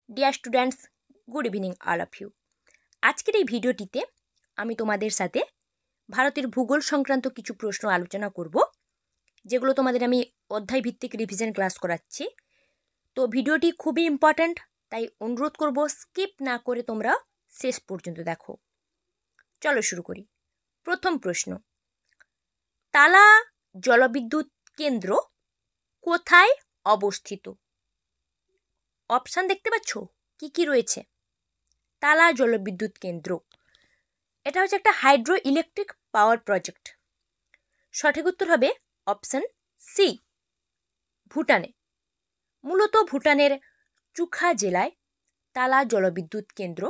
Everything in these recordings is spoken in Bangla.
Deer students, good evening all of you. আজকের এই ভিডিওটিতে আমি তোমাদের সাথে ভারতের ভূগোল সংক্রান্ত কিছু প্রশ্ন আলোচনা করব, যেগুলো তোমাদের আমি অধ্যায় ভিত্তিক রিভিশন ক্লাস করাচ্ছি। তো ভিডিওটি খুবই ইম্পর্ট্যান্ট, তাই অনুরোধ করব স্কিপ না করে তোমরা শেষ পর্যন্ত দেখো। চলো শুরু করি। প্রথম প্রশ্ন, তালা জলবিদ্যুৎ কেন্দ্র কোথায় অবস্থিত? অপশান দেখতে পাচ্ছ কি কি রয়েছে? তালা জলবিদ্যুৎ কেন্দ্র, এটা হচ্ছে একটা হাইড্রো ইলেকট্রিক পাওয়ার প্রজেক্ট। সঠিক উত্তর হবে অপশান সি, ভুটানে। মূলত ভুটানের চুখা জেলায় তালা জলবিদ্যুৎ কেন্দ্র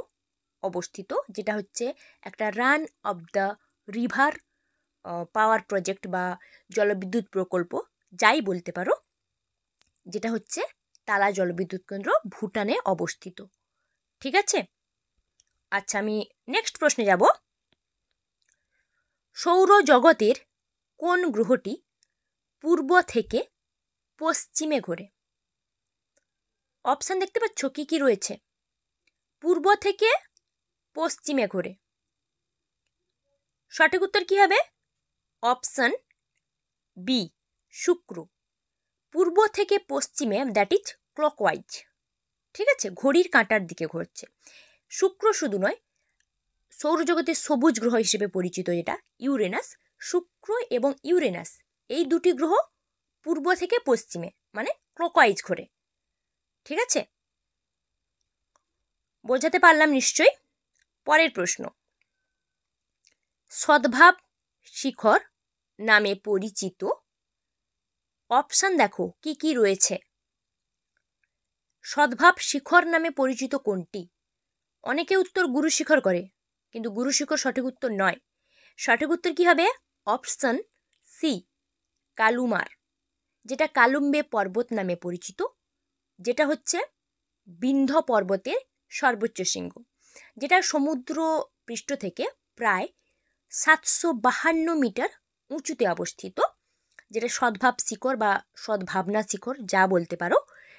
অবস্থিত, যেটা হচ্ছে একটা run of the river power project বা জলবিদ্যুৎ প্রকল্প, যাই বলতে পারো, যেটা হচ্ছে তালা জলবিদ্যুৎ কেন্দ্র ভুটানে অবস্থিত। ঠিক আছে, আচ্ছা আমি নেক্সট প্রশ্নে যাব। সৌরজগতের কোন গ্রহটি পূর্ব থেকে পশ্চিমে ঘোরে? অপশান দেখতে পাচ্ছ কি কি রয়েছে? পূর্ব থেকে পশ্চিমে ঘোরে। সঠিক উত্তর কি হবে? অপশান বি, শুক্র। পূর্ব থেকে পশ্চিমে, দ্যাট ইজ ক্লকওয়াইজ। ঠিক আছে, ঘড়ির কাঁটার দিকে ঘুরছে। শুক্র শুধু নয়, সৌরজগতের সবুজ গ্রহ হিসেবে পরিচিত যেটা ইউরেনাস, শুক্র এবং ইউরেনাস এই দুটি গ্রহ পূর্ব থেকে পশ্চিমে মানে ক্লকওয়াইজ ঘোরে। ঠিক আছে, বোঝাতে পারলাম নিশ্চয়ই। পরের প্রশ্ন, সদ্ভাব শিখর নামে পরিচিত অপশান দেখো কি কি রয়েছে? সদ্ভাব শিখর নামে পরিচিত কোনটি? অনেকে উত্তর গুরু শিখর করে, কিন্তু গুরু শিখর সঠিক উত্তর নয়। সঠিক উত্তর কি হবে? অপশান সি, কালুমার, যেটা কালুম্বে পর্বত নামে পরিচিত, যেটা হচ্ছে বিন্ধ্য পর্বতের সর্বোচ্চ শৃঙ্গ, যেটা সমুদ্র পৃষ্ঠ থেকে প্রায় 752 মিটার উঁচুতে অবস্থিত, যেটা সদ্ভাব শিখর বা সদ্ভাবনা শিখর যা বলতে পারো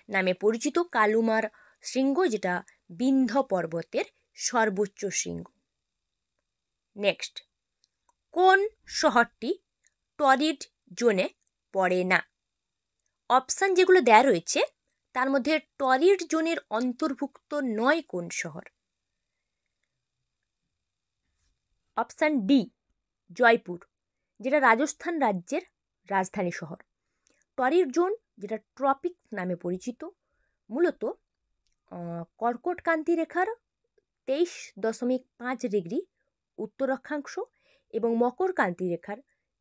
নামে পরিচিত কালুমার শৃঙ্গ, যেটা বিন্ধ্য পর্বতের সর্বোচ্চ শৃঙ্গ। নেক্সট, কোন শহরটি টরিড জোনে পড়ে না? অপশান যেগুলো দেয়া রয়েছে তার মধ্যে টরিড জোনের অন্তর্ভুক্ত নয় কোন শহর? অপশান ডি, জয়পুর, যেটা রাজস্থান রাজ্যের রাজধানী শহর। টরিড জোন, যেটা ট্রপিক নামে পরিচিত, মূলত কর্কটক্রান্তি রেখার 23.5 ডিগ্রি উত্তর অক্ষাংশ এবং মকরক্রান্তি রেখার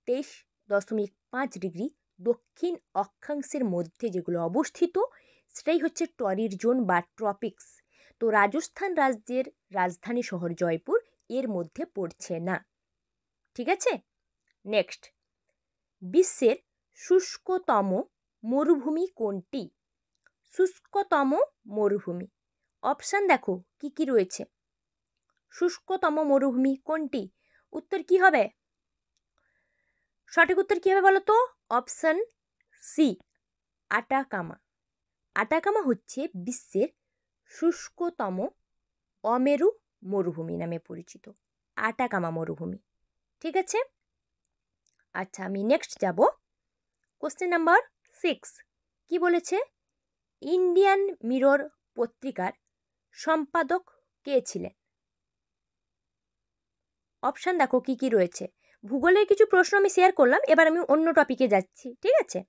23.5 ডিগ্রি দক্ষিণ অক্ষাংশের মধ্যে যেগুলো অবস্থিত, সেটাই হচ্ছে টরিড জোন বা ট্রপিক্স। তো রাজস্থান রাজ্যের রাজধানী শহর জয়পুর এর মধ্যে পড়ছে না। ঠিক আছে, নেক্সট, বিশ্বের শুষ্কতম মরুভূমি কোনটি? শুষ্কতম মরুভূমি, অপশান দেখো কি কি রয়েছে? শুষ্কতম মরুভূমি কোনটি? উত্তর কি হবে? সঠিক উত্তর কি হবে বলো তো? Option C, আটাকামা। আটাকামা হচ্ছে বিশ্বের শুষ্কতম অমেরু মরুভূমি নামে পরিচিত, আটাকামা মরুভূমি। ঠিক আছে, আচ্ছা আমি নেক্সট যাব। কোশ্চেন নাম্বার 6 কি বলেছে? ইন্ডিয়ান মিরর পত্রিকার সম্পাদক কে ছিলেন? অপশান দেখো কি কি রয়েছে? ভূগোলের কিছু প্রশ্ন আমি শেয়ার করলাম, এবার আমি অন্য টপিকে যাচ্ছি। ঠিক আছে,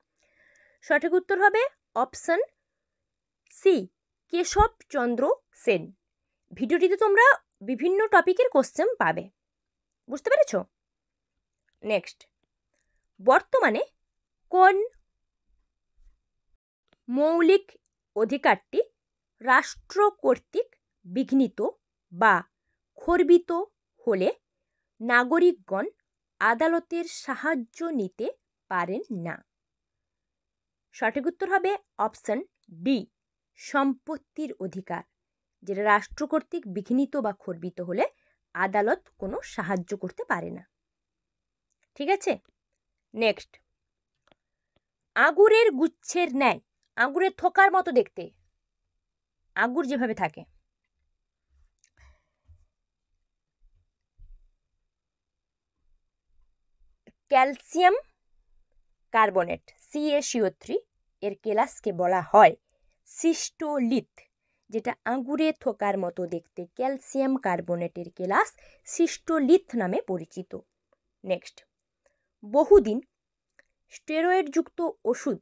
সঠিক উত্তর হবে অপশান সি, কেশবচন্দ্র সেন। ভিডিওটিতে তোমরা বিভিন্ন টপিকের কোশ্চেন পাবে, বুঝতে পেরেছ? নেক্সট, বর্তমানে কোন মৌলিক অধিকারটি রাষ্ট্র কর্তৃক বিঘ্নিত বা খর্বিত হলে নাগরিকগণ আদালতের সাহায্য নিতে পারেন না? সঠিক উত্তর হবে অপশান ডি, সম্পত্তির অধিকার, যেটা রাষ্ট্র কর্তৃক বিঘ্নিত বা খর্বিত হলে আদালত কোনো সাহায্য করতে পারে না। ঠিক আছে, নেক্সট, আঙুরের গুচ্ছের ন্যায়, আঙুরের থোকার মতো দেখতে, আঙ্গুর যেভাবে থাকে। ক্যালসিয়াম কার্বনেট CaCO3 এর কেলাসকে বলা হয় সিস্টোলিথ, যেটা আঙ্গুরে থোকার মতো দেখতে ক্যালসিয়াম কার্বনেটের কেলাস সিস্টোলিথ নামে পরিচিত। নেক্সট, বহুদিন স্টেরয়েডযুক্ত ওষুধ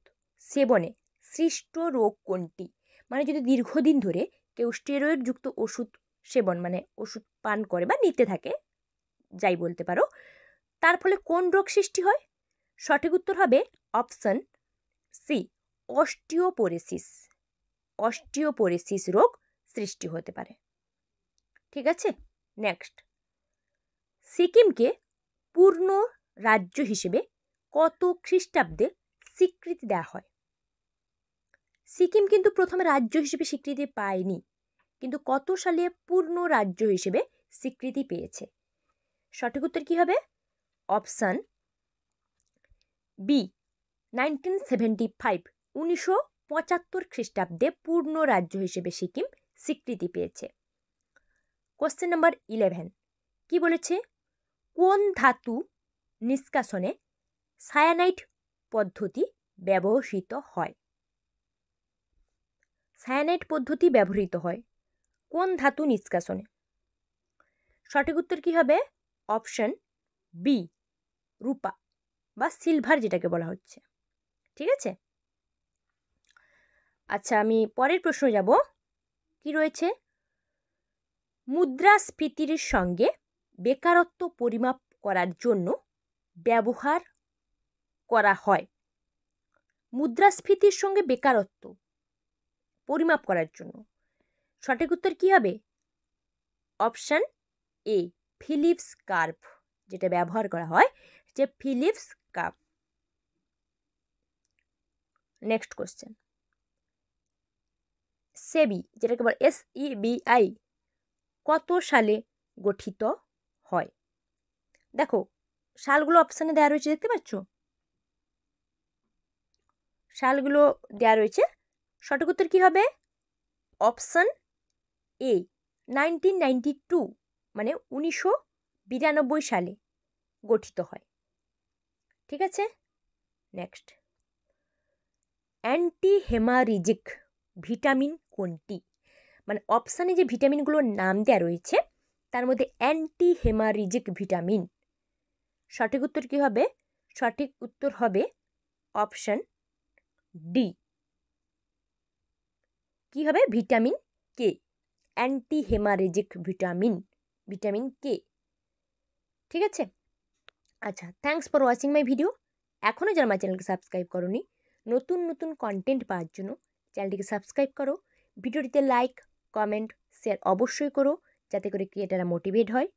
সেবনে সৃষ্ট রোগ কোনটি? মানে যদি দীর্ঘদিন ধরে কেউ স্টেরয়েডযুক্ত ওষুধ সেবন মানে ওষুধ পান করে বা নিতে থাকে, যাই বলতে পারো, তার ফলে কোন রোগ সৃষ্টি হয়? সঠিক উত্তর হবে অপশন সি, অস্টিওপোরোসিস। অস্টিওপোরোসিস রোগ সৃষ্টি হতে পারে। ঠিক আছে, নেক্সট, সিকিমকে পূর্ণ রাজ্য হিসেবে কত খ্রিস্টাব্দে স্বীকৃতি দেওয়া হয়? সিকিম কিন্তু প্রথমে রাজ্য হিসেবে স্বীকৃতি পায়নি, কিন্তু কত সালে পূর্ণ রাজ্য হিসেবে স্বীকৃতি পেয়েছে? সঠিক উত্তর কি হবে? অপশান বি, 1975, 1975 খ্রিস্টাব্দে পূর্ণ রাজ্য হিসেবে সিকিম স্বীকৃতি পেয়েছে। কোশ্চেন নাম্বার 11 কি বলেছে? কোন ধাতু নিষ্কাশনে সায়ানাইড পদ্ধতি ব্যবহৃত হয়? সায়ানাইড পদ্ধতি ব্যবহৃত হয় কোন ধাতু নিষ্কাশনে? সঠিক উত্তর কি হবে? অপশন বি, রূপা বা সিলভার যেটাকে বলা হচ্ছে। ঠিক আছে, আচ্ছা আমি পরের প্রশ্ন যাব। কি রয়েছে? মুদ্রাস্ফীতির সঙ্গে বেকারত্ব পরিমাপ করার জন্য ব্যবহার করা হয়। মুদ্রাস্ফীতির সঙ্গে বেকারত্ব পরিমাপ করার জন্য সঠিক উত্তর কি হবে? অপশন এ, ফিলিপস কার্ভ, যেটা ব্যবহার করা হয় যে ফিলিপস কার্ভ। নেক্সট কোশ্চেন, সেবি যেটাকে বলে SEBI কত সালে গঠিত হয়? দেখো সালগুলো অপশানে দেওয়া রয়েছে, দেখতে পাচ্ছ সালগুলো দেওয়া রয়েছে। সঠিক উত্তর কি হবে? অপশান এ, 1992, মানে 1992 সালে গঠিত হয়। ঠিক আছে, নেক্সট, অ্যান্টি হেমারিজিক ভিটামিন কোনটি? মানে অপশানে যে ভিটামিনগুলোর নাম দেওয়া রয়েছে তার মধ্যে অ্যান্টি হেমারিজিক ভিটামিন। সঠিক উত্তর কি হবে? সঠিক উত্তর হবে অপশন ডি। কি হবে? Vitamin K, anti haemorrhagic vitamin, vitamin K. ঠিক আছে, আচ্ছা thanks for watching my video. এখনও যারা আমার চ্যানেলকে সাবস্ক্রাইব করোনি, নতুন নতুন কন্টেন্ট পাওয়ার জন্য চ্যানেলটিকে সাবস্ক্রাইব করো, ভিডিওটিতে লাইক কমেন্ট শেয়ার অবশ্যই করো, যাতে করে ক্রিয়েটাররা মোটিভেট হয়।